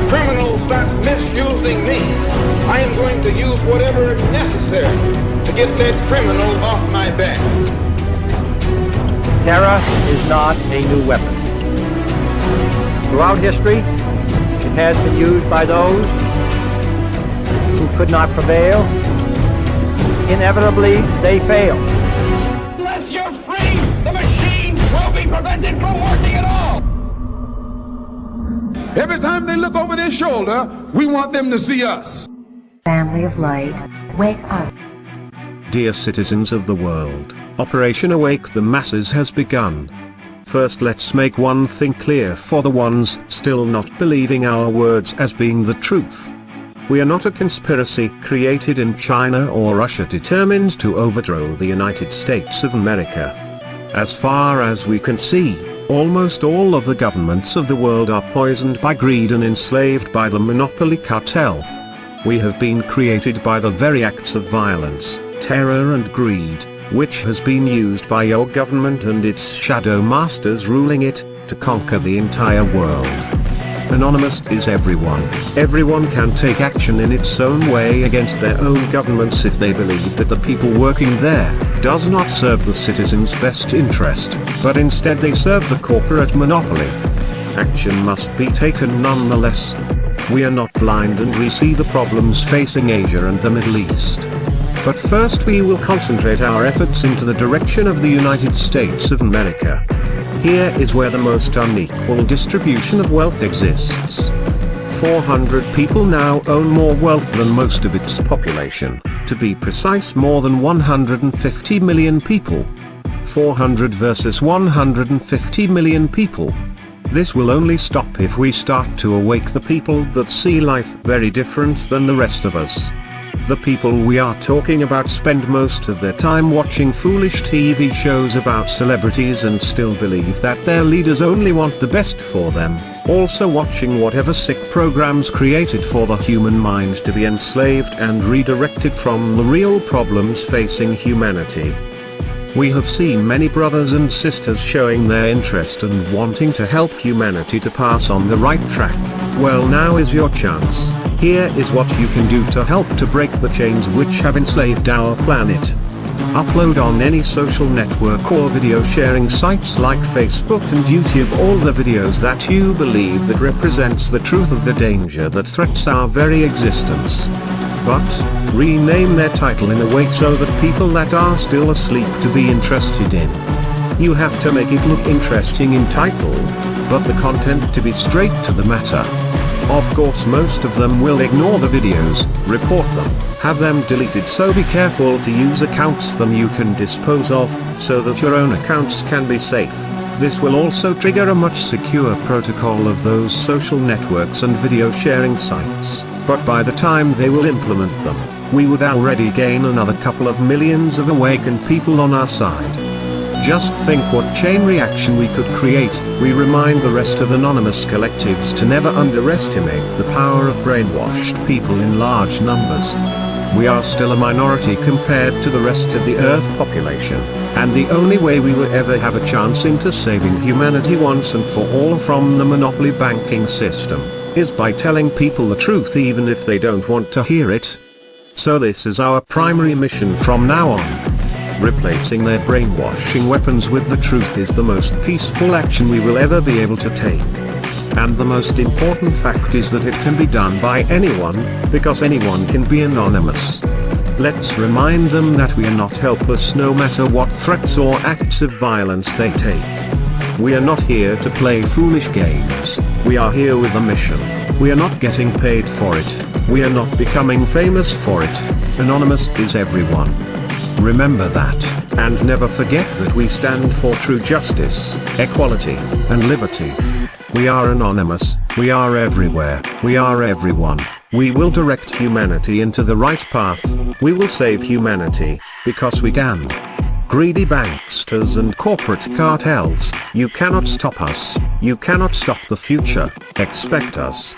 criminal starts misusing me, I am going to use whatever is necessary to get that criminal off my back. Terror is not a new weapon. Throughout history, it has been used by those who could not prevail. Inevitably, they fail. Unless you're free, the machine will be prevented from working at all. Every time they look over their shoulder, we want them to see us. Family of light, wake up. Dear citizens of the world, Operation Awake the Masses has begun. First, let's make one thing clear for the ones still not believing our words as being the truth. We are not a conspiracy created in China or Russia determined to overthrow the United States of America. As far as we can see, almost all of the governments of the world are poisoned by greed and enslaved by the monopoly cartel. We have been created by the very acts of violence, terror and greed, which has been used by your government and its shadow masters ruling it, to conquer the entire world. Anonymous is everyone. Everyone can take action in its own way against their own governments if they believe that the people working there does not serve the citizens' best interest, but instead they serve the corporate monopoly. Action must be taken nonetheless. We are not blind and we see the problems facing Asia and the Middle East. But first we will concentrate our efforts into the direction of the United States of America. Here is where the most unequal distribution of wealth exists. 400 people now own more wealth than most of its population, to be precise more than 150 million people. 400 versus 150 million people. This will only stop if we start to awake the people that see life very different than the rest of us. The people we are talking about spend most of their time watching foolish TV shows about celebrities and still believe that their leaders only want the best for them, also watching whatever sick programs created for the human mind to be enslaved and redirected from the real problems facing humanity. We have seen many brothers and sisters showing their interest and wanting to help humanity to pass on the right track. Well, now is your chance. Here is what you can do to help to break the chains which have enslaved our planet. Upload on any social network or video sharing sites like Facebook and YouTube all the videos that you believe that represents the truth of the danger that threats our very existence. But, rename their title in a way so that people that are still asleep to be interested in. You have to make it look interesting in title, but the content to be straight to the matter. Of course most of them will ignore the videos, report them, have them deleted, so be careful to use accounts them you can dispose of, so that your own accounts can be safe. This will also trigger a much secure protocol of those social networks and video sharing sites, but by the time they will implement them, we would already gain another couple of millions of awakened people on our side. Just think what chain reaction we could create. We remind the rest of anonymous collectives to never underestimate the power of brainwashed people in large numbers. We are still a minority compared to the rest of the Earth population, and the only way we will ever have a chance into saving humanity once and for all from the monopoly banking system, is by telling people the truth even if they don't want to hear it. So this is our primary mission from now on. Replacing their brainwashing weapons with the truth is the most peaceful action we will ever be able to take. And the most important fact is that it can be done by anyone, because anyone can be anonymous. Let's remind them that we are not helpless no matter what threats or acts of violence they take. We are not here to play foolish games. We are here with a mission. We are not getting paid for it. We are not becoming famous for it. Anonymous is everyone. Remember that, and never forget that we stand for true justice, equality, and liberty. We are anonymous, we are everywhere, we are everyone. We will direct humanity into the right path. We will save humanity, because we can. Greedy banksters and corporate cartels, you cannot stop us. You cannot stop the future. Expect us.